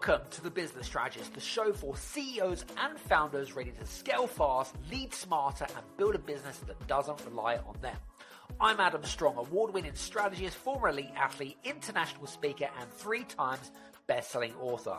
Welcome to The Business Strategist, the show for CEOs and founders ready to scale fast, lead smarter, and build a business that doesn't rely on them. I'm Adam Strong, award-winning strategist, former elite athlete, international speaker, and 3 times best-selling author.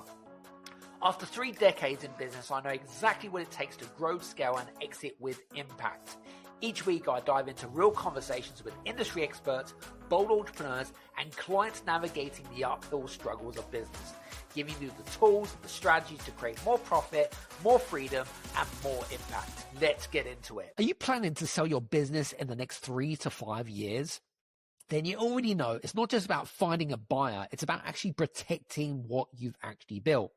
After 3 decades in business, I know exactly what it takes to grow, scale, and exit with impact. Each week, I dive into real conversations with industry experts, bold entrepreneurs, and clients navigating the uphill struggles of business, giving you the tools, the strategies to create more profit, more freedom, and more impact. Let's get into it. Are you planning to sell your business in the next 3 to 5 years? Then you already know it's not just about finding a buyer, it's about actually protecting what you've actually built.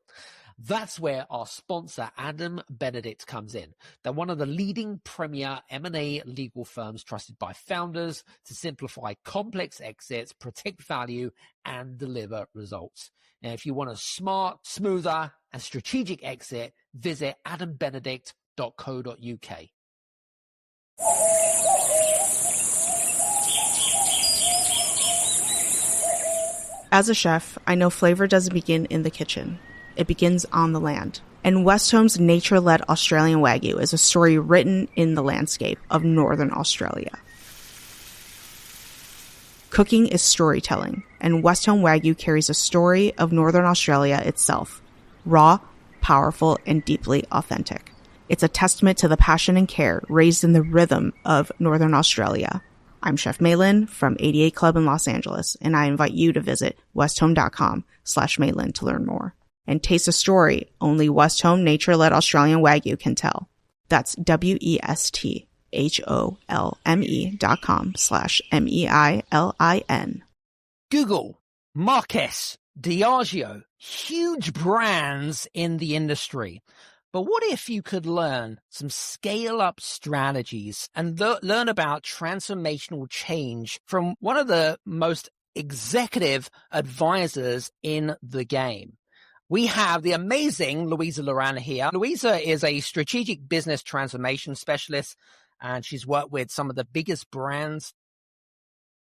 That's where our sponsor, Adam Benedict, comes in. They're one of the leading premier M&A legal firms trusted by founders to simplify complex exits, protect value, and deliver results. Now, if you want a smart, smoother, and strategic exit, visit adambenedict.co.uk. As a chef, I know flavor doesn't begin in the kitchen. It begins on the land. And Westhome's nature-led Australian Wagyu is a story written in the landscape of Northern Australia. Cooking is storytelling, and Westhome Wagyu carries a story of Northern Australia itself. Raw, powerful, and deeply authentic. It's a testament to the passion and care raised in the rhythm of Northern Australia. I'm Chef Maylin from 88 Club in Los Angeles, and I invite you to visit westhome.com/Maylin to learn more. And taste a story only Westhome nature-led Australian Wagyu can tell. That's westhome.com/MEILIN. Google, Maersk, Diageo, huge brands in the industry. But what if you could learn some scale-up strategies and learn about transformational change from one of the most executive advisors in the game? We have the amazing Louisa Loran here. Louisa is a strategic business transformation specialist, and she's worked with some of the biggest brands.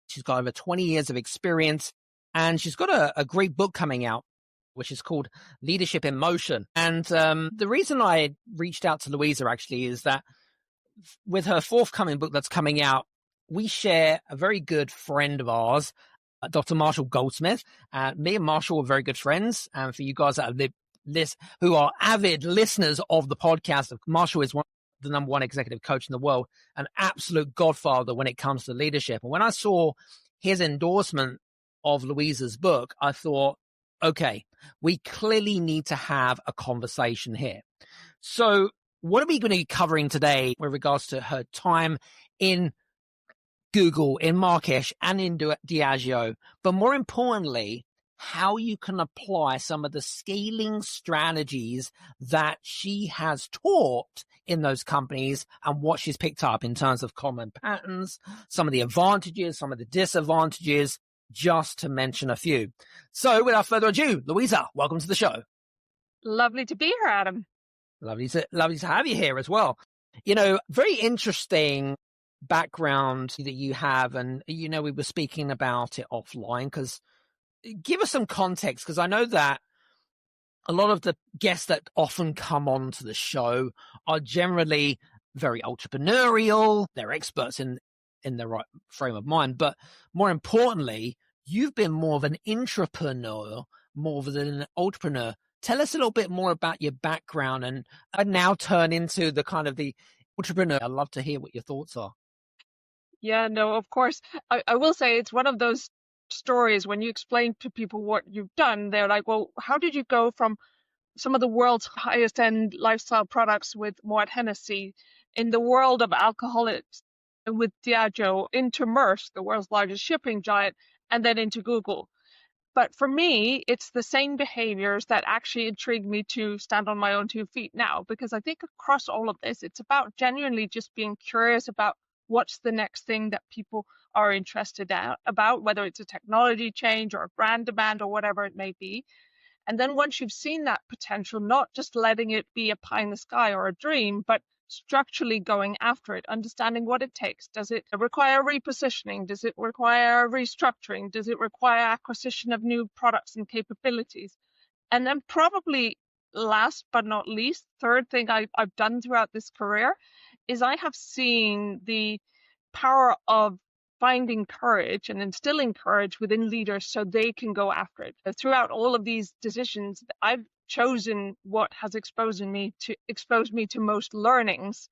She's got over 20 years of experience, and she's got a great book coming out, which is called Leadership in Motion. And the reason I reached out to Louisa actually is that with her forthcoming book that's coming out, we share a very good friend of ours, Dr. Marshall Goldsmith. Me and Marshall are very good friends. And for you guys that have who are avid listeners of the podcast, Marshall is the #1 executive coach in the world, an absolute godfather when it comes to leadership. And when I saw his endorsement of Louisa's book, I thought, okay, we clearly need to have a conversation here. So what are we going to be covering today with regards to her time in Google, in Maersk, and in Diageo, but more importantly, how you can apply some of the scaling strategies that she has taught in those companies and what she's picked up in terms of common patterns, some of the advantages, some of the disadvantages, just to mention a few. So without further ado, Louisa, welcome to the show. Lovely to be here, Adam. Lovely to have you here as well. You know, very interesting background that you have, and you know, we were speaking about it offline, because give us some context, because I know that a lot of the guests that often come on to the show are generally very entrepreneurial, they're experts in the right frame of mind, but more importantly, you've been more of an intrapreneur more than an entrepreneur. Tell us a little bit more about your background and now turn into the kind of the entrepreneur. I'd love to hear what your thoughts are. Yeah, no, of course. I will say it's one of those stories when you explain to people what you've done, they're like, well, how did you go from some of the world's highest end lifestyle products with Moet Hennessy in the world of alcoholics with Diageo into Maersk, the world's largest shipping giant, and then into Google? But for me, it's the same behaviors that actually intrigued me to stand on my own 2 feet now, because I think across all of this, it's about genuinely just being curious about what's the next thing that people are interested about, whether it's a technology change or a brand demand or whatever it may be. And then once you've seen that potential, not just letting it be a pie in the sky or a dream, but structurally going after it, understanding what it takes. Does it require repositioning? Does it require restructuring? Does it require acquisition of new products and capabilities? And then probably last but not least, third thing I've done throughout this career is I have seen the power of finding courage and instilling courage within leaders so they can go after it. Throughout all of these decisions, I've chosen what has exposed me to most learnings.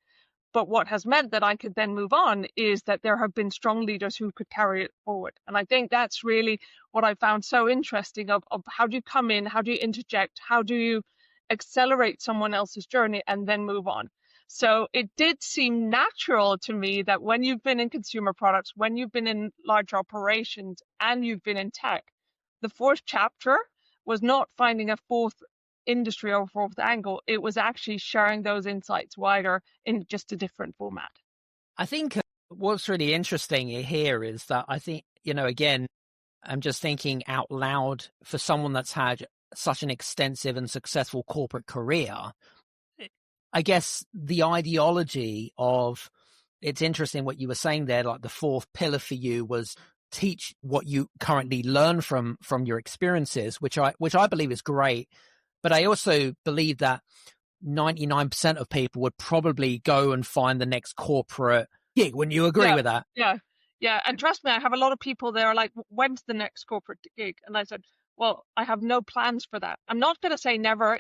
But what has meant that I could then move on is that there have been strong leaders who could carry it forward. And I think that's really what I found so interesting of how do you come in, how do you interject, how do you accelerate someone else's journey and then move on. So it did seem natural to me that when you've been in consumer products, when you've been in large operations and you've been in tech, the fourth chapter was not finding a fourth industry or fourth angle. It was actually sharing those insights wider in just a different format. I think what's really interesting here is that I think, again, I'm just thinking out loud for someone that's had such an extensive and successful corporate career. I guess the ideology of, it's interesting what you were saying there, like the fourth pillar for you was teach what you currently learn from your experiences, which I believe is great. But I also believe that 99% of people would probably go and find the next corporate gig. Wouldn't you agree with that? Yeah. And trust me, I have a lot of people there like, when's the next corporate gig? And I said, well, I have no plans for that. I'm not going to say never,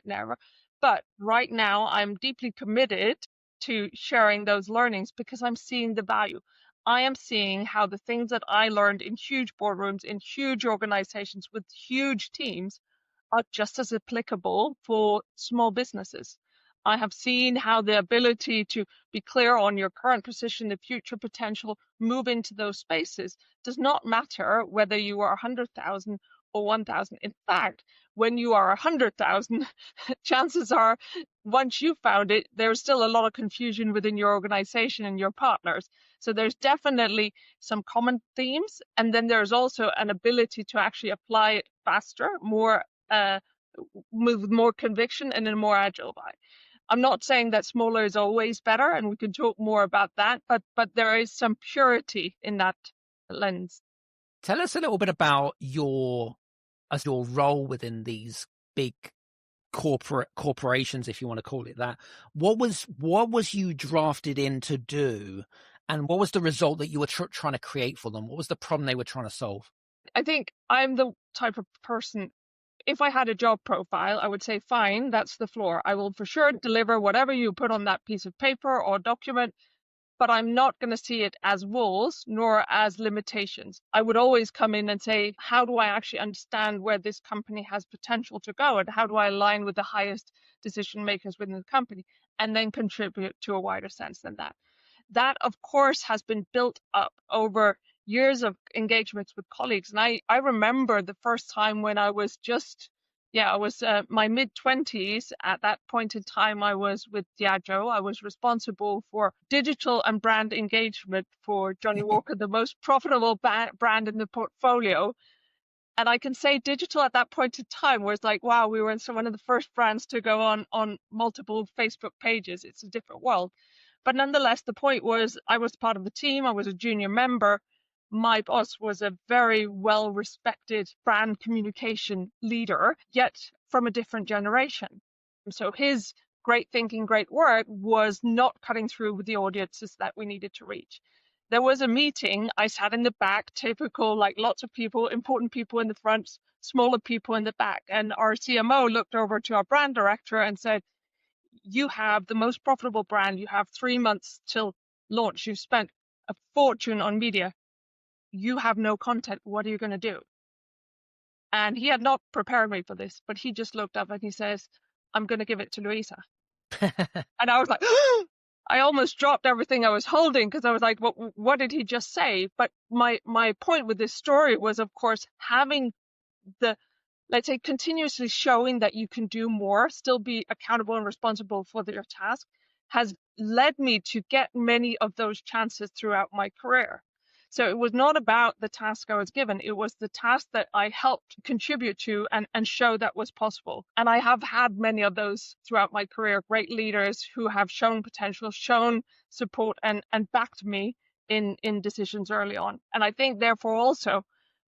but right now I'm deeply committed to sharing those learnings because I'm seeing the value. I am seeing how the things that I learned in huge boardrooms, in huge organizations with huge teams are just as applicable for small businesses. I have seen how the ability to be clear on your current position, the future potential, move into those spaces does not matter whether you are 100,000 or 1,000. In fact, when you are 100,000, chances are once you found it, there's still a lot of confusion within your organization and your partners. So there's definitely some common themes. And then there's also an ability to actually apply it faster, more with more conviction and in a more agile way. I'm not saying that smaller is always better, and we can talk more about that, but there is some purity in that lens. Tell us a little bit about your role within these big corporations, if you want to call it that. What was you drafted in to do, and what was the result that you were trying to create for them? What was the problem they were trying to solve? I think I'm the type of person, if I had a job profile, I would say, fine, that's the floor. I will for sure deliver whatever you put on that piece of paper or document, but I'm not going to see it as walls nor as limitations. I would always come in and say, how do I actually understand where this company has potential to go? And how do I align with the highest decision makers within the company? And then contribute to a wider sense than that. That, of course, has been built up over years of engagements with colleagues. And I remember the first time when I was I was my mid-20s. At that point in time, I was with Diageo. I was responsible for digital and brand engagement for Johnnie Walker, the most profitable brand in the portfolio. And I can say digital at that point in time was like, wow, we were one of the first brands to go on multiple Facebook pages. It's a different world. But nonetheless, the point was I was part of the team. I was a junior member. My boss was a very well-respected brand communication leader, yet from a different generation. So his great thinking, great work was not cutting through with the audiences that we needed to reach. There was a meeting. I sat in the back, typical, like lots of people, important people in the front, smaller people in the back. And our CMO looked over to our brand director and said, you have the most profitable brand. You have 3 months till launch. You've spent a fortune on media. You have no content. What are you going to do? And he had not prepared me for this, but he just looked up and he says, I'm going to give it to Louisa. And I was like, I almost dropped everything I was holding because I was like, what did he just say? But my point with this story was, of course, having let's say, continuously showing that you can do more, still be accountable and responsible for your task, has led me to get many of those chances throughout my career. So it was not about the task I was given. It was the task that I helped contribute to and show that was possible. And I have had many of those throughout my career, great leaders who have shown potential, shown support and backed me in decisions early on. And I think therefore also,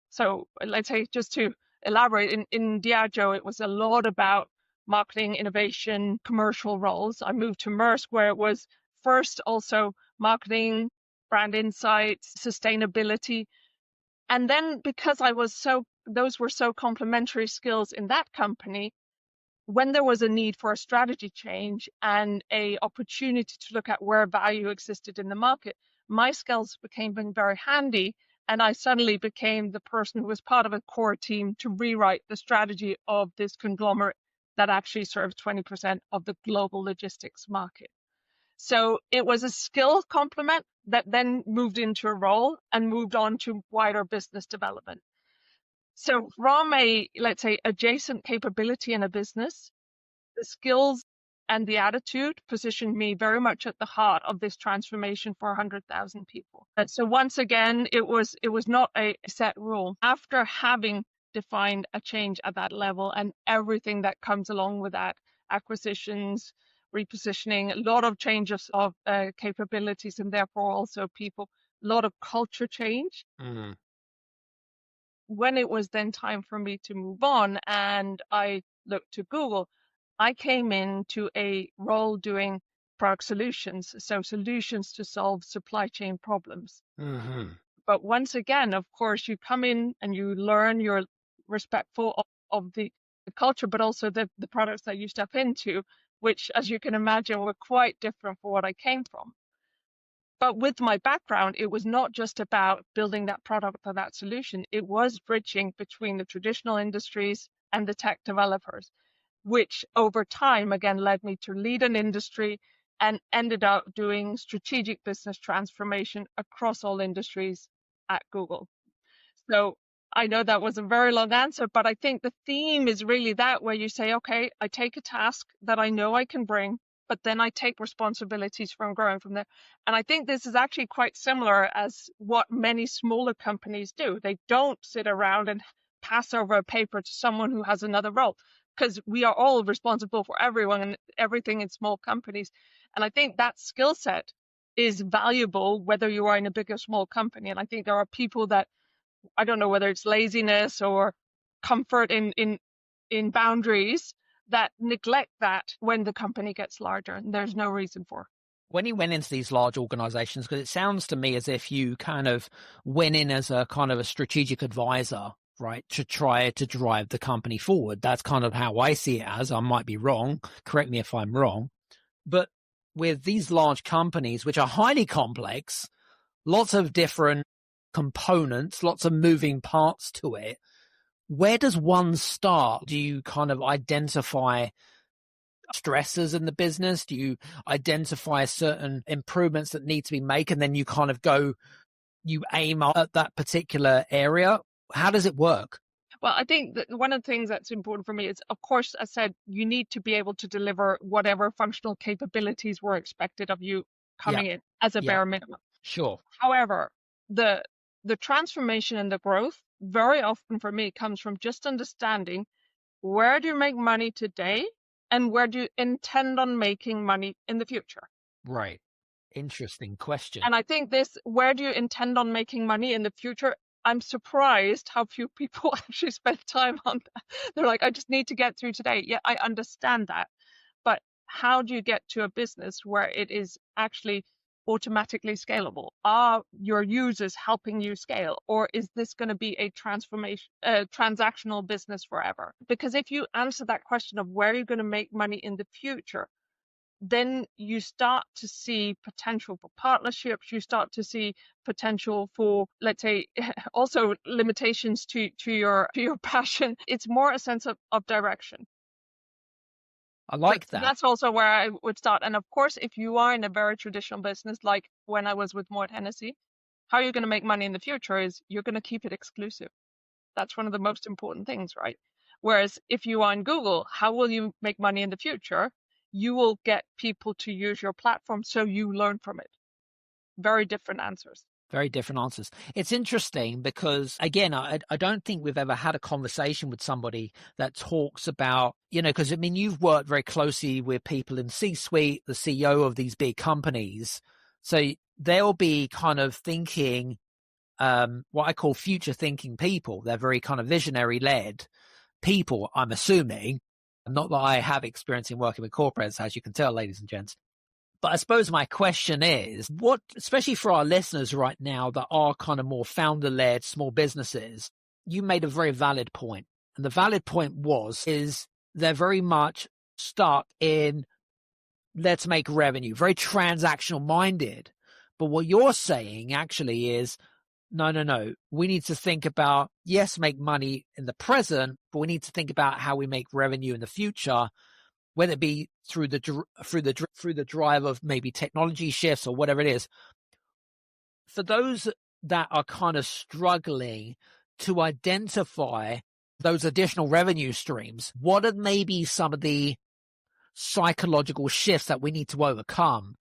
so let's say just to elaborate. In Diageo, it was a lot about marketing, innovation, commercial roles. I moved to Maersk, where it was first also marketing, brand insights, sustainability. And then because those were so complementary skills in that company, when there was a need for a strategy change and a opportunity to look at where value existed in the market, my skills became very handy. And I suddenly became the person who was part of a core team to rewrite the strategy of this conglomerate that actually serves 20% of the global logistics market. So it was a skill complement that then moved into a role and moved on to wider business development. So from a, let's say, adjacent capability in a business, the skills and the attitude positioned me very much at the heart of this transformation for 100,000 people. So once again, it was not a set rule. After having defined a change at that level and everything that comes along with that, acquisitions, repositioning, a lot of changes of capabilities and therefore also people, a lot of culture change. When it was then time for me to move on and I looked to Google, I came into a role doing product solutions, so solutions to solve supply chain problems. But once again, of course, you come in and you learn, you're respectful of the culture, but also the products that you step into, which, as you can imagine, were quite different from what I came from. But with my background, it was not just about building that product or that solution. It was bridging between the traditional industries and the tech developers, which over time, again, led me to lead an industry and ended up doing strategic business transformation across all industries at Google. So I know that was a very long answer, but I think the theme is really that, where you say, okay, I take a task that I know I can bring, but then I take responsibilities from growing from there. And I think this is actually quite similar as what many smaller companies do. They don't sit around and pass over a paper to someone who has another role, because we are all responsible for everyone and everything in small companies. And I think that skill set is valuable whether you are in a big or small company. And I think there are people that, I don't know whether it's laziness or comfort in boundaries, that neglect that when the company gets larger, and there's no reason for. When you went into these large organizations, because it sounds to me as if you kind of went in as a kind of a strategic advisor, right, to try to drive the company forward. That's kind of how I see it as. I might be wrong. Correct me if I'm wrong. But with these large companies, which are highly complex, lots of different components, lots of moving parts to it, where does one start? Do you kind of identify stressors in the business? Do you identify certain improvements that need to be made, and then you kind of go, you aim at that particular area? How does it work? Well, I think that one of the things that's important for me is, of course, as I said, you need to be able to deliver whatever functional capabilities were expected of you coming in as a bare minimum. Sure. However, the transformation and the growth very often for me comes from just understanding, where do you make money today and where do you intend on making money in the future? Right. Interesting question. And I think this, where do you intend on making money in the future? I'm surprised how few people actually spend time on that. They're like, I just need to get through today. Yeah, I understand that. But how do you get to a business where it is actually automatically scalable? Are your users helping you scale? Or is this going to be a transactional business forever? Because if you answer that question of where you're going to make money in the future, then you start to see potential for partnerships. You start to see potential for, let's say, also limitations to your passion. It's more a sense of direction. I like that. That's also where I would start. And of course, if you are in a very traditional business, like when I was with Moët Hennessy, how you're going to make money in the future is you're going to keep it exclusive. That's one of the most important things, right? Whereas if you are in Google, how will you make money in the future? You will get people to use your platform, so you learn from it. Very different answers. Very different answers. It's interesting because, again, I don't think we've ever had a conversation with somebody that talks about, because, I mean, you've worked very closely with people in C-suite, the CEO of these big companies. So they'll be kind of thinking what I call future thinking people. They're very kind of visionary led people, I'm assuming. Not that I have experience in working with corporates, as you can tell, ladies and gents. But I suppose my question is, what, especially for our listeners right now that are kind of more founder-led small businesses, you made a very valid point. And the valid point is they're very much stuck in let's make revenue, very transactional minded. But what you're saying actually is, no. We need to think about, yes, make money in the present, but we need to think about how we make revenue in the future, whether it be through the drive of maybe technology shifts or whatever it is. For those that are kind of struggling to identify those additional revenue streams, what are maybe some of the psychological shifts that we need to overcome?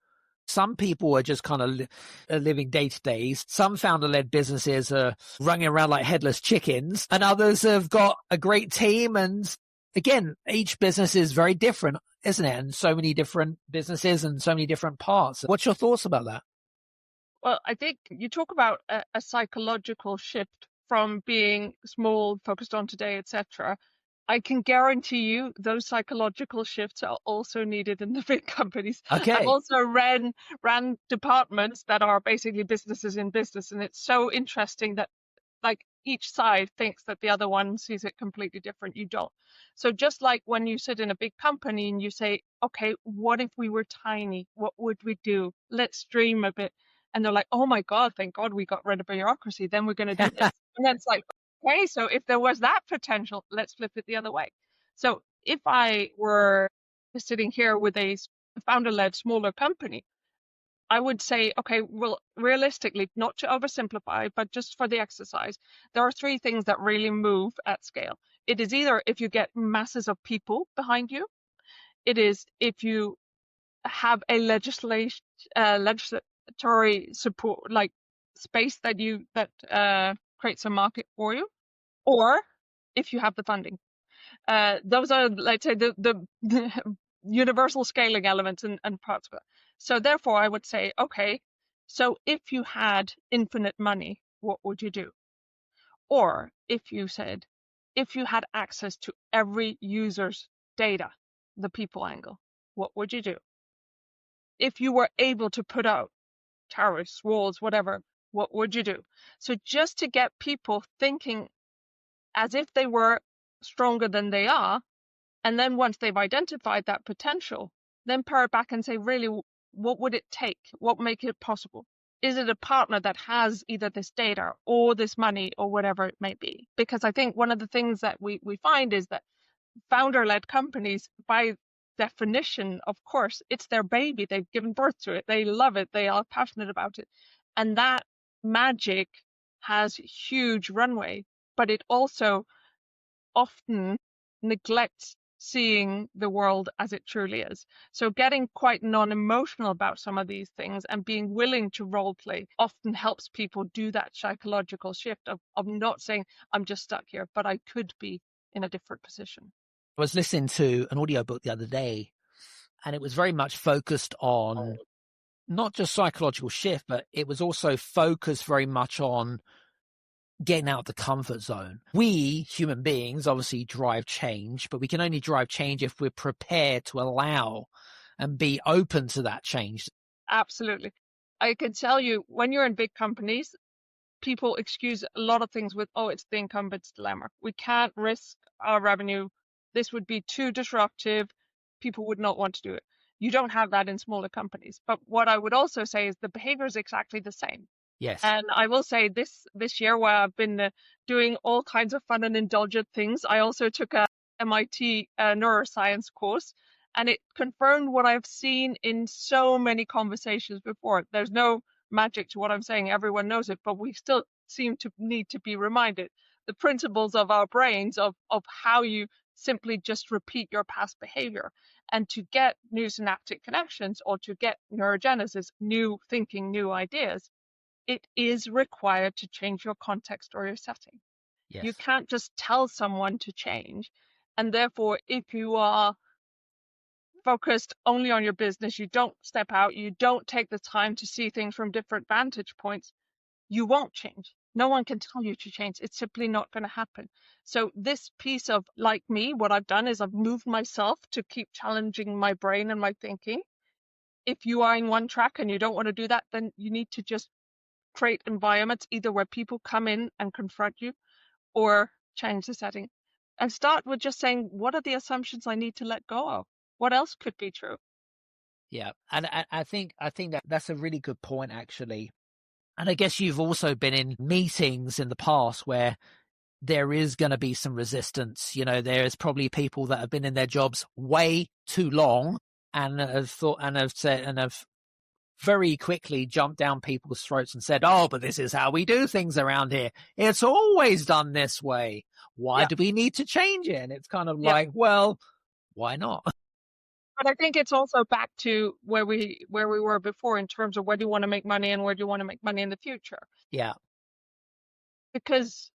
Some people are just kind of living day to days. Some founder-led businesses are running around like headless chickens, and others have got a great team. And again, each business is very different, isn't it? And so many different businesses and so many different parts. What's your thoughts about that? Well, I think you talk about a psychological shift from being small, focused on today, etc. I can guarantee you those psychological shifts are also needed in the big companies. Okay. I've also ran departments that are basically businesses in business, and it's so interesting that like each side thinks that the other one sees it completely different. You don't. So just like when you sit in a big company and you say, okay, what if we were tiny? What would we do? Let's dream a bit. And they're like, oh my God, thank God we got rid of bureaucracy. Then we're going to do this. And then it's like, okay, so if there was that potential, let's flip it the other way. So if I were sitting here with a founder-led smaller company, I would say, okay, well, realistically, not to oversimplify, but just for the exercise, there are three things that really move at scale. It is either if you get masses of people behind you, it is if you have a legislatory support, like space that creates a market for you, or if you have the funding. Those are, let's say, the universal scaling elements and parts of it. So therefore, I would say, okay, so if you had infinite money, what would you do? Or if you had access to every user's data, the people angle, what would you do? If you were able to put out tariffs, walls, whatever, what would you do? So just to get people thinking as if they were stronger than they are, and then once they've identified that potential, then pair it back and say, really, what would it take? What would make it possible? Is it a partner that has either this data or this money or whatever it may be? Because I think one of the things that we find is that founder-led companies, by definition, of course, it's their baby. They've given birth to it. They love it. They are passionate about it. And that magic has huge runway, but it also often neglects seeing the world as it truly is. So getting quite non-emotional about some of these things and being willing to role play often helps people do that psychological shift of not saying, I'm just stuck here, but I could be in a different position. I was listening to an audiobook the other day, and it was very much focused on not just psychological shift, but it was also focused very much on getting out of the comfort zone. We, human beings, obviously drive change, but we can only drive change if we're prepared to allow and be open to that change. Absolutely. I can tell you, when you're in big companies, people excuse a lot of things with, oh, it's the incumbent's dilemma. We can't risk our revenue. This would be too disruptive. People would not want to do it. You don't have that in smaller companies. But what I would also say is the behavior is exactly the same. Yes. And I will say this year, where I've been doing all kinds of fun and indulgent things, I also took a MIT neuroscience course, and it confirmed what I've seen in so many conversations before. There's no magic to what I'm saying. Everyone knows it, but we still seem to need to be reminded. The principles of our brains of how you simply just repeat your past behavior. And to get new synaptic connections or to get neurogenesis, new thinking, new ideas, it is required to change your context or your setting. Yes. You can't just tell someone to change. And therefore, if you are focused only on your business, you don't step out, you don't take the time to see things from different vantage points, you won't change. No one can tell you to change. It's simply not going to happen. So this piece of, like me, what I've done is I've moved myself to keep challenging my brain and my thinking. If you are in one track and you don't want to do that, then you need to just create environments either where people come in and confront you or change the setting. And start with just saying, what are the assumptions I need to let go of? What else could be true? Yeah, and I think that's a really good point, actually. And I guess you've also been in meetings in the past where there is going to be some resistance. You know, there's probably people that have been in their jobs way too long and have very quickly jumped down people's throats and said, "Oh, but this is how we do things around here. It's always done this way. Why Yeah. do we need to change it?" And it's kind of Yeah. like, well, why not? But I think it's also back to where we were before in terms of where do you want to make money and where do you want to make money in the future? Yeah. Because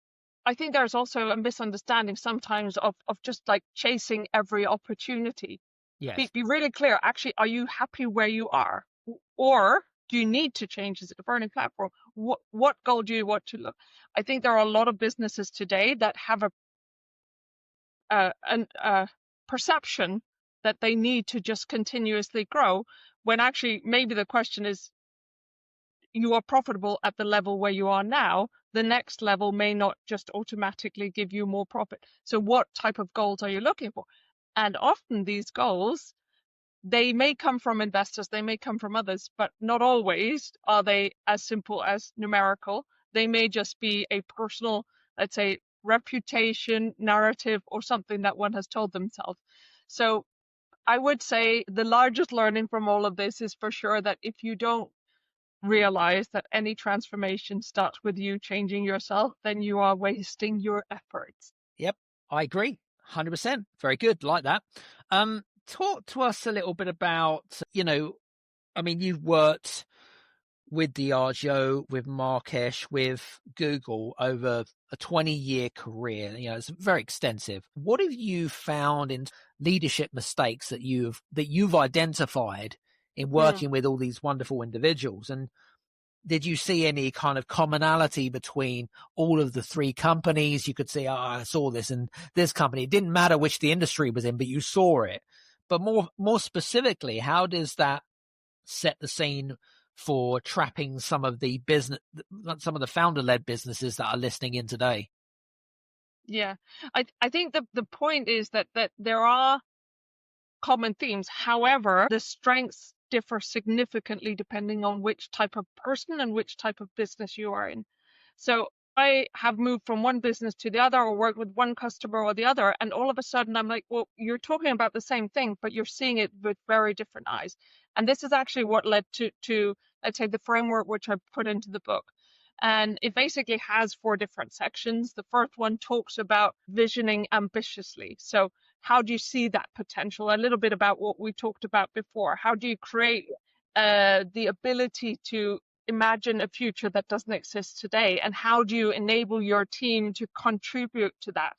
I think there's also a misunderstanding sometimes of just like chasing every opportunity. Yes. Be really clear. Actually, are you happy where you are? Or do you need to change? Is it a burning platform? What goal do you want to look? I think there are a lot of businesses today that have a perception that they need to just continuously grow, when actually maybe the question is, you are profitable at the level where you are now. The next level may not just automatically give you more profit. So what type of goals are you looking for? And often these goals, they may come from investors, they may come from others, but not always are they as simple as numerical. They may just be a personal, let's say, reputation, narrative, or something that one has told themselves. So I would say the largest learning from all of this is for sure that if you don't realize that any transformation starts with you changing yourself, then you are wasting your efforts. Yep, I agree. 100%. Very good. Like that. Talk to us a little bit about, I mean, you've worked with Diageo, with Marrakesh, with Google over a 20-year career. You know, it's very extensive. What have you found in leadership mistakes that you've identified in working with all these wonderful individuals? And did you see any kind of commonality between all of the three companies? You could say, "Oh, I saw this in this company." It didn't matter which the industry was in, but you saw it. But more specifically, how does that set the scene for trapping some of the founder-led businesses that are listening in today? Yeah, I think the point is that there are common themes. However, the strengths differ significantly depending on which type of person and which type of business you are in. So I have moved from one business to the other, or worked with one customer or the other, and all of a sudden I'm like, well, you're talking about the same thing, but you're seeing it with very different eyes. And this is actually what led to let's say, the framework which I put into the book. And it basically has 4 different sections. The first one talks about visioning ambitiously. So how do you see that potential? A little bit about what we talked about before. How do you create the ability to imagine a future that doesn't exist today? And how do you enable your team to contribute to that?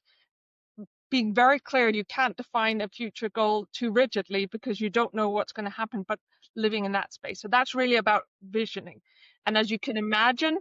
Being very clear, you can't define a future goal too rigidly because you don't know what's going to happen, but living in that space. So that's really about visioning. And as you can imagine,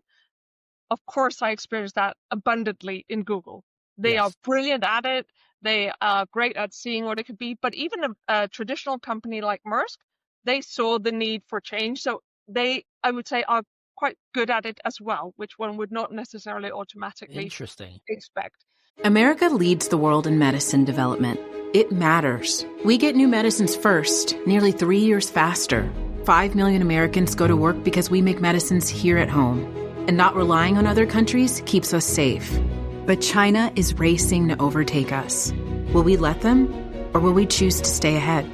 of course, I experienced that abundantly in Google. They are Yes. brilliant at it. They are great at seeing what it could be. But even a traditional company like Maersk, they saw the need for change. So they, I would say, are quite good at it as well, which one would not necessarily automatically Interesting. expect. America leads the world in medicine development. It matters. We get new medicines first, nearly 3 years faster. 5 million Americans go to work because we make medicines here at home. And not relying on other countries keeps us safe. But China is racing to overtake us. Will we let them, or will we choose to stay ahead?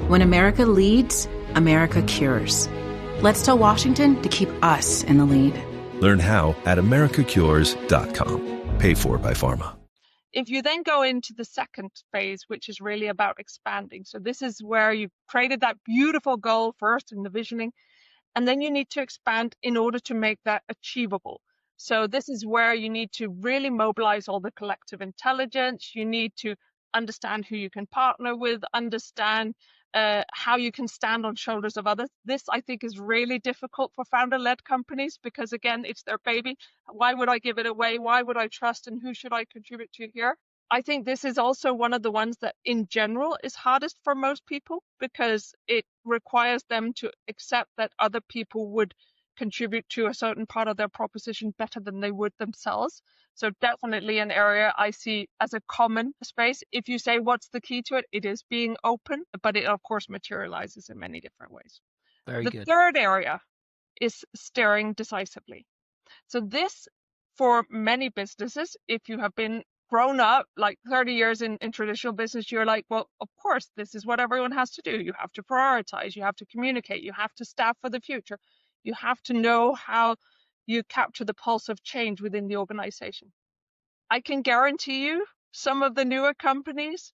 When America leads, America cures. Let's tell Washington to keep us in the lead. Learn how at americacures.com. Paid for by pharma. If you then go into the second phase, which is really about expanding. So this is where you've created that beautiful goal first in the visioning, and then you need to expand in order to make that achievable. So this is where you need to really mobilize all the collective intelligence. You need to understand who you can partner with, understand how you can stand on shoulders of others. This, I think, is really difficult for founder-led companies because, again, it's their baby. Why would I give it away? Why would I trust? And who should I contribute to here? I think this is also one of the ones that, in general, is hardest for most people because it requires them to accept that other people would contribute to a certain part of their proposition better than they would themselves. So definitely an area I see as a common space. If you say what's the key to it, it is being open, but it of course materializes in many different ways. Very the good. third area is steering decisively. So this, for many businesses, if you have been grown up like 30 years in traditional business, you're like, well, of course, this is what everyone has to do. You have to prioritize, you have to communicate, you have to staff for the future. You have to know how you capture the pulse of change within the organization. I can guarantee you some of the newer companies,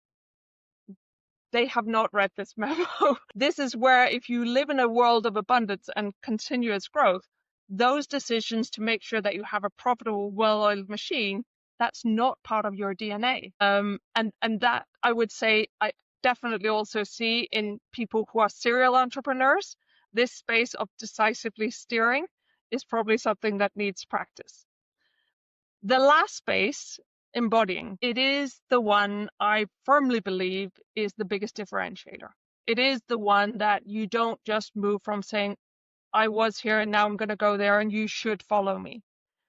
they have not read this memo. This is where if you live in a world of abundance and continuous growth, those decisions to make sure that you have a profitable, well-oiled machine, that's not part of your DNA. And that I would say I definitely also see in people who are serial entrepreneurs. This space of decisively steering is probably something that needs practice. The last space, embodying, it is the one I firmly believe is the biggest differentiator. It is the one that you don't just move from saying, I was here and now I'm going to go there and you should follow me.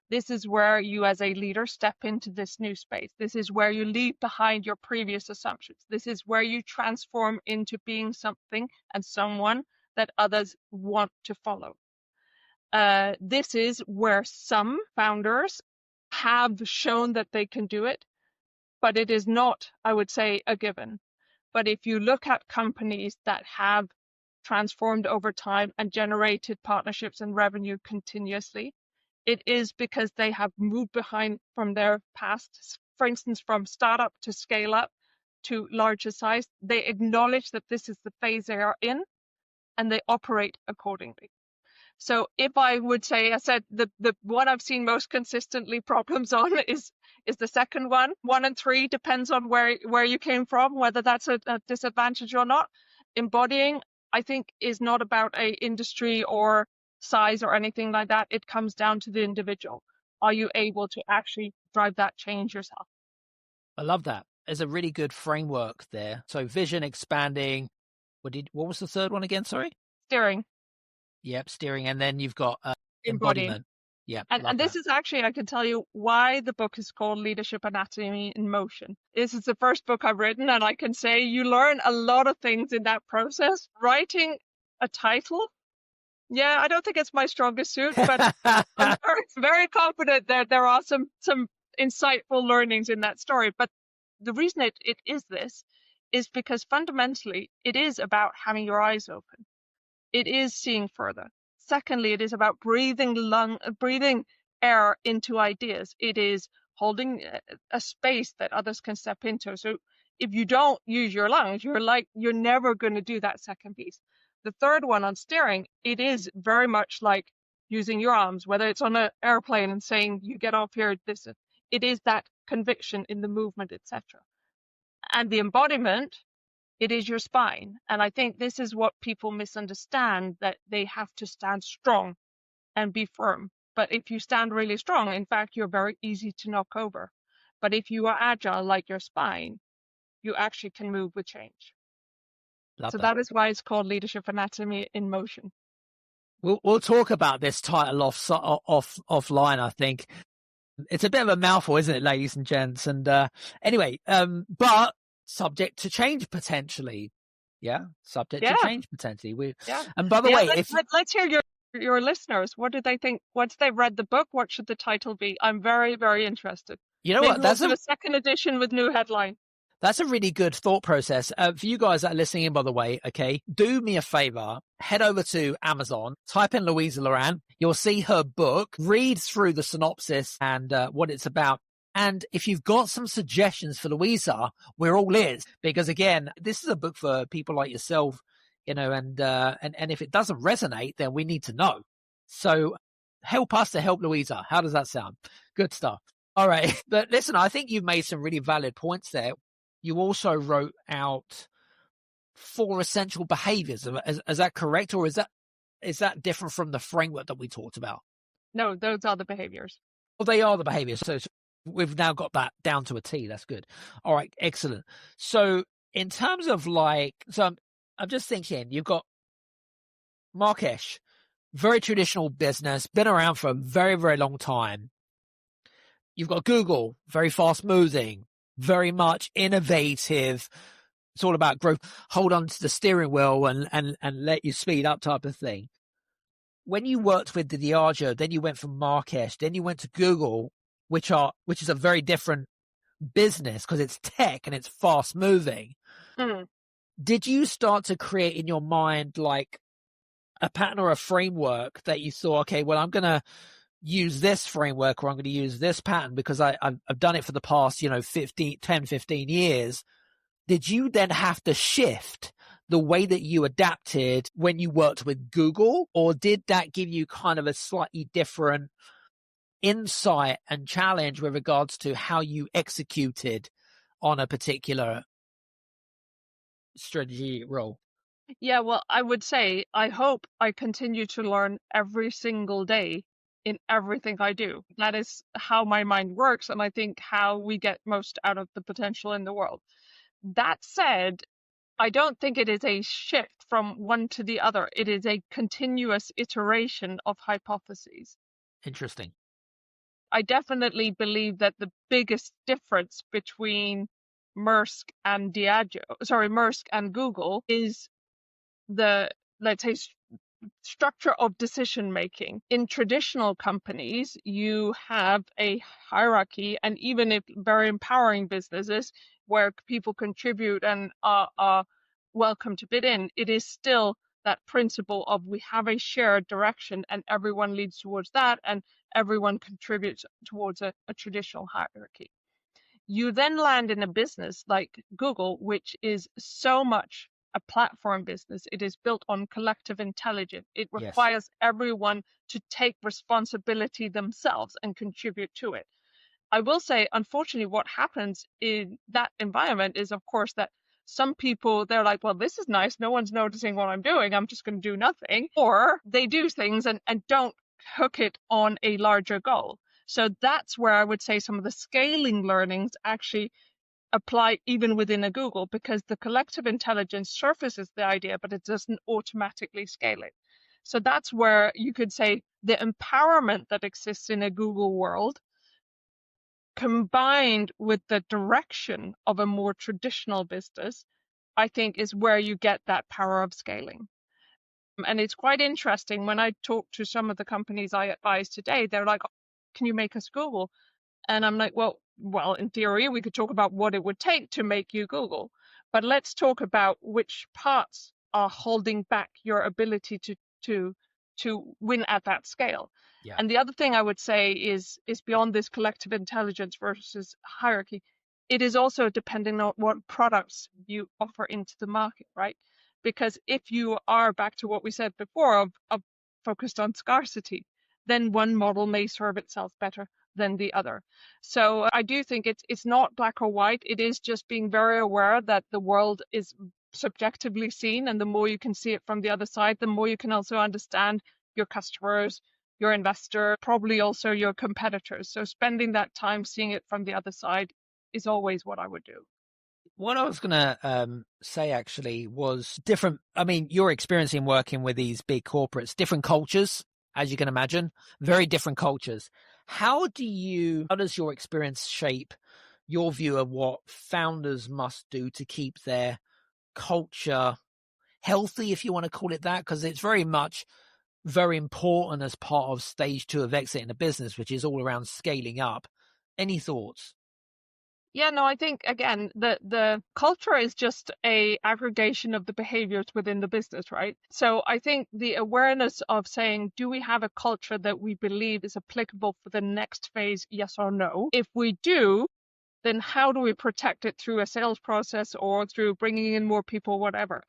This is where you as a leader step into this new space. This is where you leave behind your previous assumptions. This is where you transform into being something and someone that others want to follow. This is where some founders have shown that they can do it, but it is not, I would say, a given. But if you look at companies that have transformed over time and generated partnerships and revenue continuously, it is because they have moved behind from their past, for instance, from startup to scale up to larger size. They acknowledge that this is the phase they are in and they operate accordingly. So if I would say, I said the one I've seen most consistently problems on is the second one. 1 and 3 depends on where you came from, whether that's a disadvantage or not. Embodying, I think, is not about a industry or size or anything like that. It comes down to the individual. Are you able to actually drive that change yourself? I love that. There's a really good framework there. So vision, expanding. What was the third one again? Sorry? Steering. Yep, steering. And then you've got Embodying. embodiment. Yeah. And this is actually, I can tell you why the book is called Leadership Anatomy in Motion. This is the first book I've written, and I can say you learn a lot of things in that process. Writing a title, yeah, I don't think it's my strongest suit, but I'm very confident that there are some insightful learnings in that story. But the reason it is this is because fundamentally it is about having your eyes open. It is seeing further. Secondly, it is about breathing air into ideas. It is holding a space that others can step into. So if you don't use your lungs, you're never going to do that second piece. The third one on steering, it is very much like using your arms, whether it's on an airplane and saying you get off here, it is that conviction in the movement, etc. And the embodiment, it is your spine. And I think this is what people misunderstand, that they have to stand strong and be firm. But if you stand really strong, in fact, you're very easy to knock over. But if you are agile like your spine, you actually can move with change. So that is why it's called Leadership Anatomy in Motion. We'll talk about this title offline, I think. It's a bit of a mouthful, isn't it, ladies and gents? And anyway, but subject to change potentially. Yeah, subject to change potentially. And by the way, let's hear your listeners. What do they think? Once they've read the book, what should the title be? I'm very, very interested. You know Maybe what? That's a second edition with new headline. That's a really good thought process. For you guys that are listening in, by the way, okay, do me a favor, head over to Amazon, type in Louisa Loran. You'll see her book, read through the synopsis and what it's about. And if you've got some suggestions for Louisa, we're all ears. Because again, this is a book for people like yourself, you know, and if it doesn't resonate, then we need to know. So help us to help Louisa. How does that sound? Good stuff. All right. But listen, I think you've made some really valid points there. You also wrote out 4 essential behaviors. Is that correct? Or is that different from the framework that we talked about? No, those are the behaviors. Well, they are the behaviors. So we've now got that down to a T. That's good. All right. Excellent. So in terms of I'm just thinking, you've got Marrakesh, very traditional business, been around for a very, very long time. You've got Google, very fast moving, very much innovative. It's all about growth. Hold on to the steering wheel and let you speed up type of thing. When you worked with the Diageo, then you went from Marrakesh, then you went to Google, which is a very different business because it's tech and it's fast moving. Mm. Did you start to create in your mind like a pattern or a framework that you thought, okay, well, I'm going to use this framework or I'm going to use this pattern because I've done it for the past, 10, 15 years. Did you then have to shift the way that you adapted when you worked with Google, or did that give you kind of a slightly different insight and challenge with regards to how you executed on a particular strategy role? Yeah, well, I would say I hope I continue to learn every single day in everything I do. That is how my mind works, and I think how we get most out of the potential in the world. That said, I don't think it is a shift from one to the other. It is a continuous iteration of hypotheses. Interesting. I definitely believe that the biggest difference between Maersk and Maersk and Google is the, let's say, structure of decision making. In traditional companies, you have a hierarchy, and even if very empowering businesses where people contribute and are welcome to bid in, it is still that principle of we have a shared direction and everyone leads towards that and everyone contributes towards a traditional hierarchy. You then land in a business like Google, which is so much a platform business. It is built on collective intelligence. It requires everyone to take responsibility themselves and contribute to it. I will say, unfortunately, what happens in that environment is, of course, that some people, they're like, well, this is nice. No one's noticing what I'm doing. I'm just going to do nothing. Or they do things and don't hook it on a larger goal. So that's where I would say some of the scaling learnings actually apply even within a Google, because the collective intelligence surfaces the idea, but it doesn't automatically scale it. So that's where you could say the empowerment that exists in a Google world combined with the direction of a more traditional business, I think is where you get that power of scaling. And it's quite interesting when I talk to some of the companies I advise today, they're like, can you make us Google? And I'm like, well, in theory, we could talk about what it would take to make you Google, but let's talk about which parts are holding back your ability to win at that scale. Yeah. And the other thing I would say is beyond this collective intelligence versus hierarchy, it is also depending on what products you offer into the market, right? Because if you are back to what we said before of focused on scarcity, then one model may serve itself better than the other. So I do think it's not black or white. It is just being very aware that the world is subjectively seen, and the more you can see it from the other side, the more you can also understand your customers, your investor, probably also your competitors. So spending that time seeing it from the other side is always what I would do. What I was going to say actually was different. I mean, you're experiencing working with these big corporates, different cultures, as you can imagine, very different cultures. How does your experience shape your view of what founders must do to keep their culture healthy, if you want to call it that? Because it's very much very important as part of stage 2 of exiting a business, which is all around scaling up. Any thoughts? Yeah, no, I think, again, the culture is just a aggregation of the behaviors within the business, right? So I think the awareness of saying, do we have a culture that we believe is applicable for the next phase, yes or no? If we do, then how do we protect it through a sales process or through bringing in more people, whatever?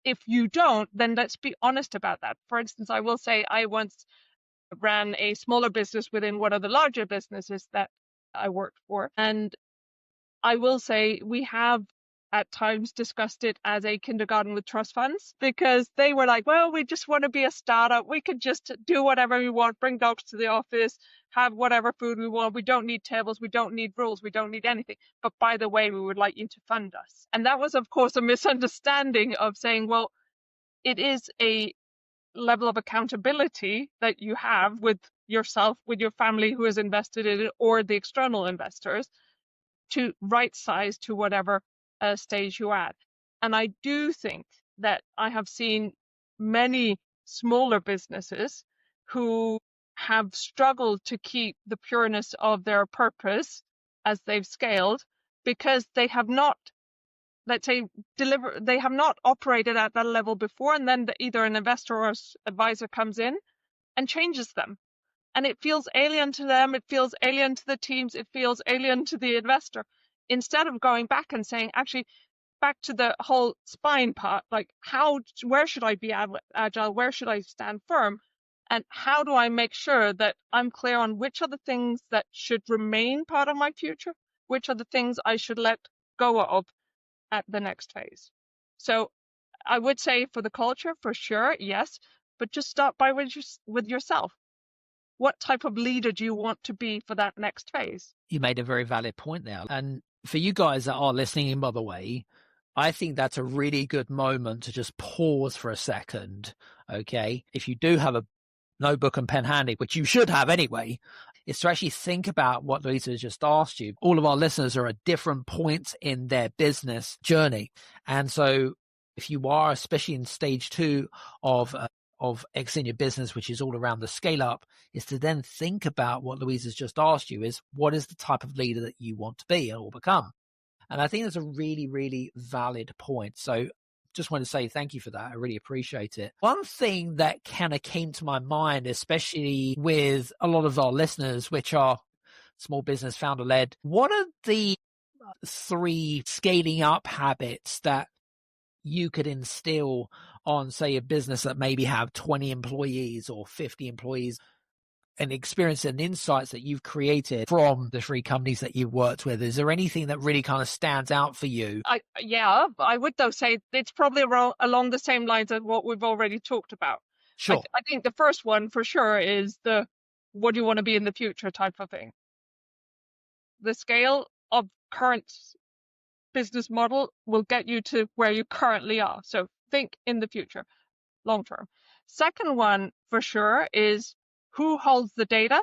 If you don't, then let's be honest about that. For instance, I will say I once ran a smaller business within one of the larger businesses that I worked for. And I will say we have at times discussed it as a kindergarten with trust funds, because they were like, well, we just want to be a startup. We could just do whatever we want, bring dogs to the office, have whatever food we want. We don't need tables. We don't need rules. We don't need anything. But by the way, we would like you to fund us. And that was, of course, a misunderstanding of saying, well, it is a level of accountability that you have with yourself, with your family who is invested in it, or the external investors, to right size to whatever stage you're at. And I do think that I have seen many smaller businesses who have struggled to keep the pureness of their purpose as they've scaled, because they have not, let's say, they have not operated at that level before, and then either an investor or advisor comes in and changes them. And it feels alien to them, it feels alien to the teams, it feels alien to the investor. Instead of going back and saying, actually, back to the whole spine part, like where should I be agile? Where should I stand firm? And how do I make sure that I'm clear on which are the things that should remain part of my future? Which are the things I should let go of at the next phase? So I would say for the culture, for sure, yes, but just start by with yourself. What type of leader do you want to be for that next phase? You made a very valid point there. And for you guys that are listening in, by the way, I think that's a really good moment to just pause for a second. Okay. If you do have a notebook and pen handy, which you should have anyway, is to actually think about what Louisa has just asked you. All of our listeners are at different points in their business journey. And so if you are, especially in stage 2 of exiting your business, which is all around the scale up, is to then think about what Louisa's just asked you, is what is the type of leader that you want to be or become? And I think that's a really, really valid point. So just want to say thank you for that. I really appreciate it. One thing that kind of came to my mind, especially with a lot of our listeners, which are small business founder led, what are the 3 scaling up habits that you could instill on, say, a business that maybe have 20 employees or 50 employees, and experience and insights that you've created from the 3 companies that you've worked with? Is there anything that really kind of stands out for you? I would though say it's probably along the same lines as what we've already talked about. Sure. I think the first one for sure is the what do you want to be in the future type of thing. The scale of current business model will get you to where you currently are. So think in the future, long term. Second one for sure is who holds the data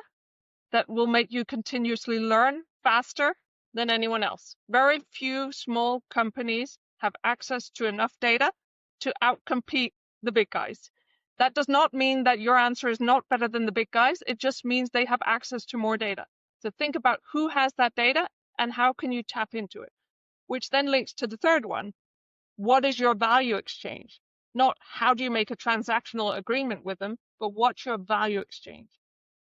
that will make you continuously learn faster than anyone else. Very few small companies have access to enough data to outcompete the big guys. That does not mean that your answer is not better than the big guys. It just means they have access to more data. So think about who has that data and how can you tap into it, which then links to the third one. What is your value exchange? Not how do you make a transactional agreement with them, but what's your value exchange?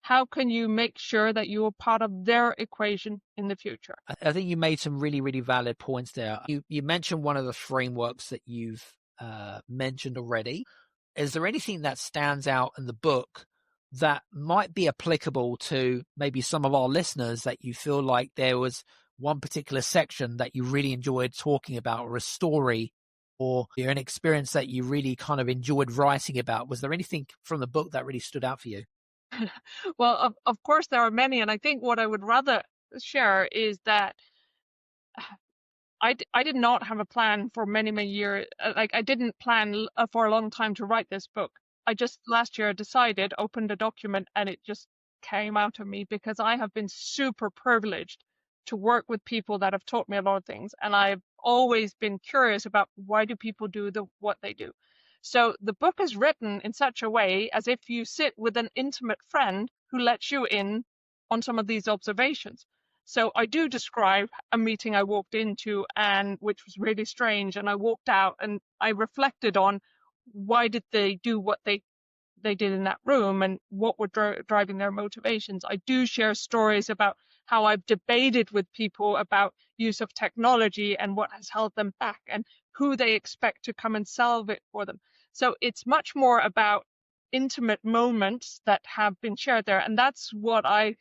How can you make sure that you are part of their equation in the future? I think you made some really, really valid points there. You mentioned one of the frameworks that you've mentioned already. Is there anything that stands out in the book that might be applicable to maybe some of our listeners, that you feel like there was one particular section that you really enjoyed talking about, or a story or an experience that you really kind of enjoyed writing about? Was there anything from the book that really stood out for you? Well, of course there are many. And I think what I would rather share is that I did not have a plan for many, many years. Like I didn't plan for a long time to write this book. I just last year decided, opened a document, and it just came out of me, because I have been super privileged to work with people that have taught me a lot of things. And I've always been curious about why do people do what they do. So the book is written in such a way as if you sit with an intimate friend who lets you in on some of these observations. So I do describe a meeting I walked into, and which was really strange. And I walked out and I reflected on why did they do what they did in that room, and what were driving their motivations. I do share stories about how I've debated with people about use of technology and what has held them back, and who they expect to come and solve it for them. So it's much more about intimate moments that have been shared there. And that's what I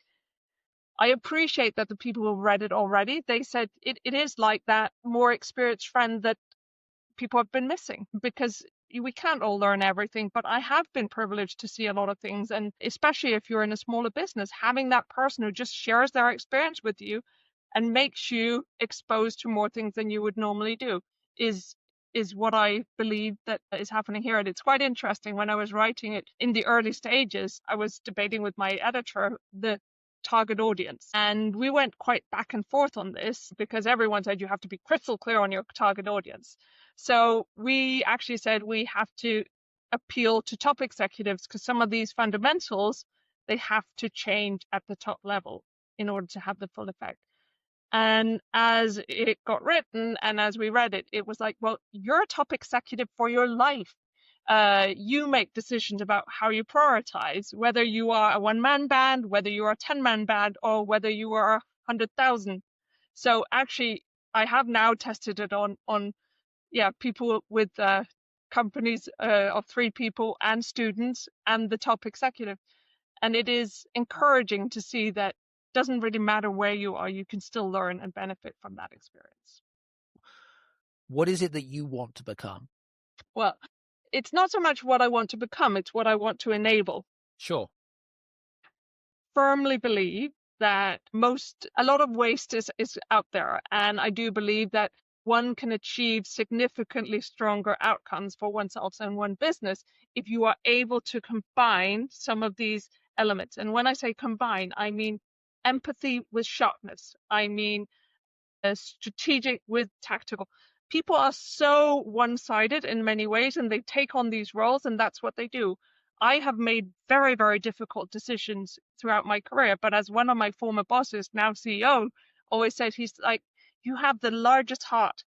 I appreciate that the people who read it already, they said it is like that more experienced friend that people have been missing, because we can't all learn everything, but I have been privileged to see a lot of things. And especially if you're in a smaller business, having that person who just shares their experience with you and makes you exposed to more things than you would normally do is what I believe that is happening here. And it's quite interesting. When I was writing it in the early stages, I was debating with my editor the target audience, and we went quite back and forth on this, because everyone said you have to be crystal clear on your target audience. So we actually said we have to appeal to top executives, because some of these fundamentals, they have to change at the top level in order to have the full effect. And as it got written and as we read it, it was like, well, you're a top executive for your life. You make decisions about how you prioritize, whether you are a one-man band, whether you are a 10-man band, or whether you are 100,000. So actually, I have now tested it on people with companies of 3 people and students and the top executive. And it is encouraging to see that it doesn't really matter where you are, you can still learn and benefit from that experience. What is it that you want to become? Well, it's not so much what I want to become, it's what I want to enable. Sure. Firmly believe that a lot of waste is out there. And I do believe that one can achieve significantly stronger outcomes for oneself and one business if you are able to combine some of these elements. And when I say combine, I mean empathy with sharpness. I mean strategic with tactical. People are so one-sided in many ways, and they take on these roles, and that's what they do. I have made very, very difficult decisions throughout my career, but as one of my former bosses, now CEO, always said, he's like, you have the largest heart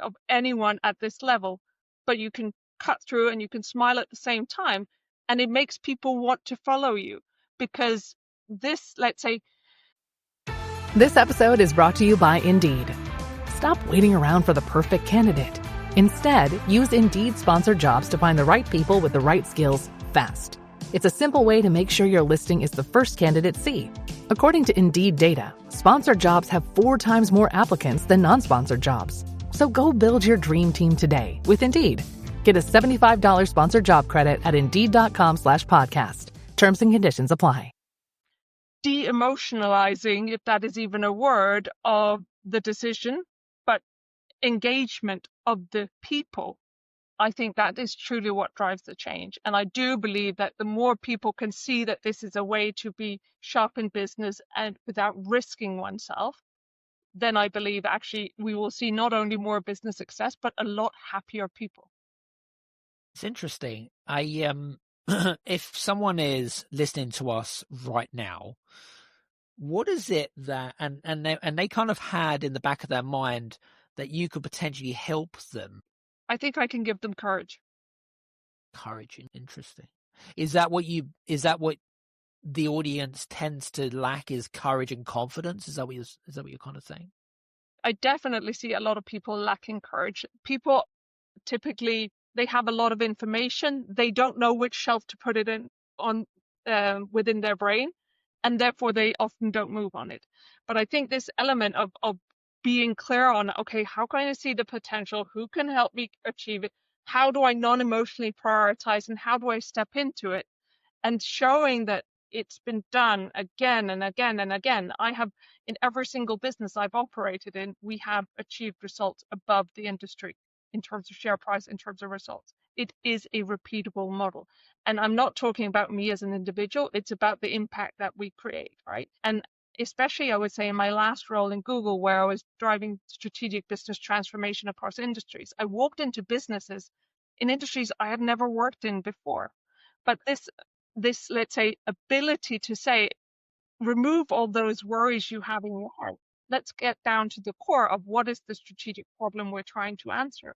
of anyone at this level, but you can cut through and you can smile at the same time, and it makes people want to follow you. Because this, let's say, This episode is brought to you by Indeed. Stop waiting around for the perfect candidate. Instead, use Indeed sponsored jobs to find the right people with the right skills fast. It's a simple way to make sure your listing is the first candidates see. According to Indeed data, sponsored jobs have 4 times more applicants than non-sponsored jobs. So go build your dream team today with Indeed. Get a $75 sponsored job credit at Indeed.com/podcast. Terms and conditions apply. De-emotionalizing, if that is even a word, of the decision, but engagement of the people. I think that is truly what drives the change. And I do believe that the more people can see that this is a way to be sharp in business and without risking oneself, then I believe actually we will see not only more business success, but a lot happier people. It's interesting. If someone is listening to us right now, what is it that and they kind of had in the back of their mind that you could potentially help them? I think I can give them courage. Courage, interesting. Is that what the audience tends to lack, is courage and confidence? Is that what you're kind of saying? I definitely see a lot of people lacking courage. People typically, they have a lot of information. They don't know which shelf to put it in on within their brain, and therefore they often don't move on it. But I think this element of being clear on, okay, how can I see the potential? Who can help me achieve it? How do I non-emotionally prioritize, and how do I step into it? And showing that it's been done again and again and again. I have, in every single business I've operated in, we have achieved results above the industry in terms of share price, in terms of results. It is a repeatable model. And I'm not talking about me as an individual. It's about the impact that we create, right? And especially, I would say, in my last role in Google, where I was driving strategic business transformation across industries, I walked into businesses in industries I had never worked in before. But this, let's say, ability to say, remove all those worries you have in your heart. Let's get down to the core of what is the strategic problem we're trying to answer.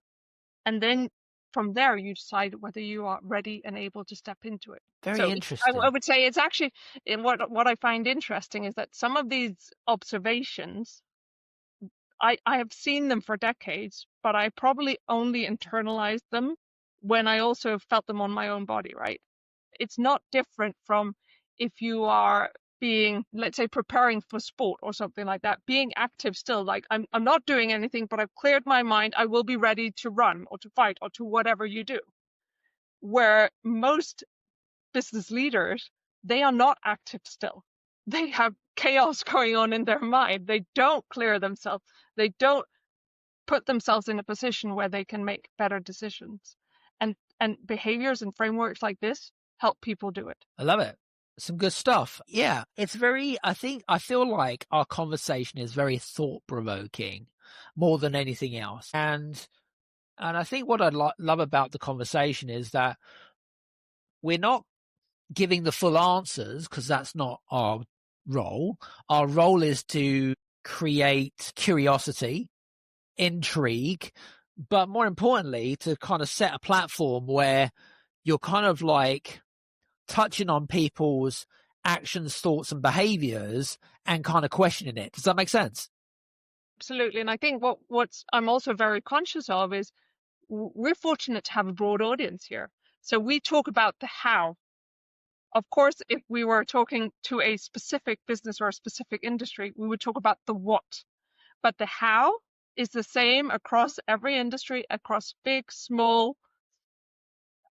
And then from there, you decide whether you are ready and able to step into it. Very interesting. I would say it's actually, what I find interesting is that some of these observations, I have seen them for decades, but I probably only internalized them when I also felt them on my own body, right? It's not different from if you are being, let's say, preparing for sport or something like that, being active still, like I'm not doing anything, but I've cleared my mind. I will be ready to run or to fight or to whatever you do. Where most business leaders, they are not active still. They have chaos going on in their mind. They don't clear themselves. They don't put themselves in a position where they can make better decisions. And behaviors and frameworks like this help people do it. I love it. Some good stuff. Yeah, it's I feel like our conversation is very thought-provoking more than anything else. And I think what I love about the conversation is that we're not giving the full answers, because that's not our role. Our role is to create curiosity, intrigue, but more importantly, to kind of set a platform where you're kind of like touching on people's actions, thoughts, and behaviors and kind of questioning it. Does that make sense? Absolutely. And I think what I'm also very conscious of is we're fortunate to have a broad audience here. So we talk about the how. Of course, if we were talking to a specific business or a specific industry, we would talk about the what. But the how is the same across every industry, across big, small,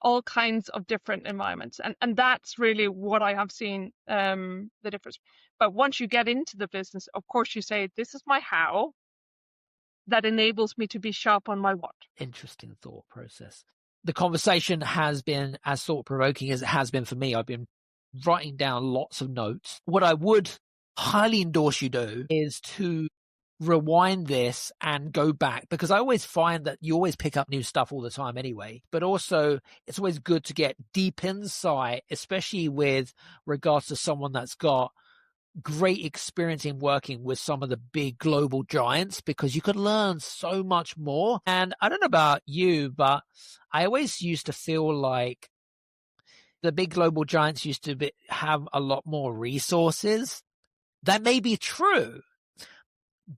all kinds of different environments. And that's really what I have seen the difference. But once you get into the business, of course, you say, this is my how that enables me to be sharp on my what. Interesting thought process. The conversation has been as thought-provoking as it has been for me. I've been writing down lots of notes. What I would highly endorse you do is to rewind this and go back, because I always find that you always pick up new stuff all the time anyway, but also it's always good to get deep insight, especially with regards to someone that's got great experience in working with some of the big global giants, because you could learn so much more. And I don't know about you, but I always used to feel like the big global giants used to have a lot more resources. That may be true,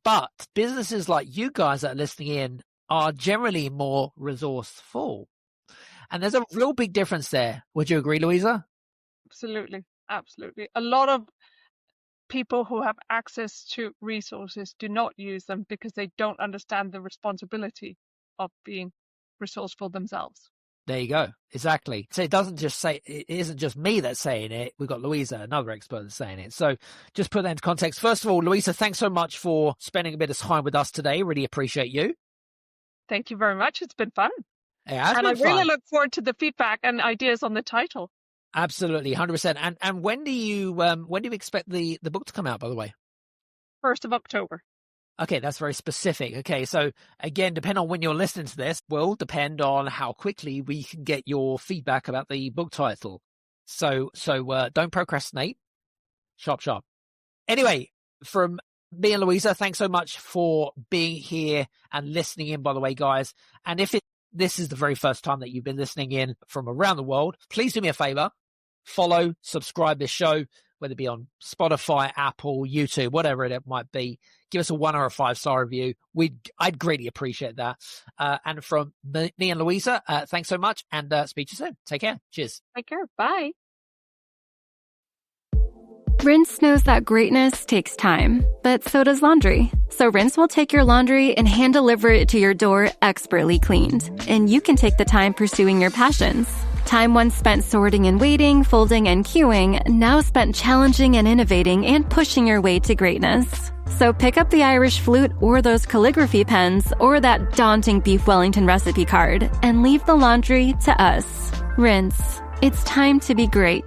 but businesses like you guys that are listening in are generally more resourceful. And there's a real big difference there. Would you agree, Louisa? Absolutely. Absolutely. A lot of people who have access to resources do not use them because they don't understand the responsibility of being resourceful themselves. There you go. Exactly. So it isn't just me that's saying it. We've got Louisa, another expert, that's saying it. So just put that into context. First of all, Louisa, thanks so much for spending a bit of time with us today. Really appreciate you. Thank you very much. It's been fun. Yeah, and I really look forward to the feedback and ideas on the title. Absolutely, 100%. And when do you expect the book to come out, by the way? 1st of October. Okay, that's very specific. Okay, so again, depending on when you're listening to this, will depend on how quickly we can get your feedback about the book title. So don't procrastinate. Sharp. Anyway, from me and Louisa, thanks so much for being here and listening in, by the way, guys. And if this is the very first time that you've been listening in from around the world, please do me a favor. Follow, subscribe this show, whether it be on Spotify, Apple, YouTube, whatever it might be. Give us a 1 or a 5-star review. I'd greatly appreciate that. And from me and Louisa, thanks so much, and speak to you soon. Take care. Cheers. Take care. Bye. Rinse knows that greatness takes time, but so does laundry. So Rinse will take your laundry and hand deliver it to your door expertly cleaned. And you can take the time pursuing your passions. Time once spent sorting and waiting, folding and queuing, now spent challenging and innovating and pushing your way to greatness. So pick up the Irish flute or those calligraphy pens or that daunting beef Wellington recipe card and leave the laundry to us. Rinse. It's time to be great.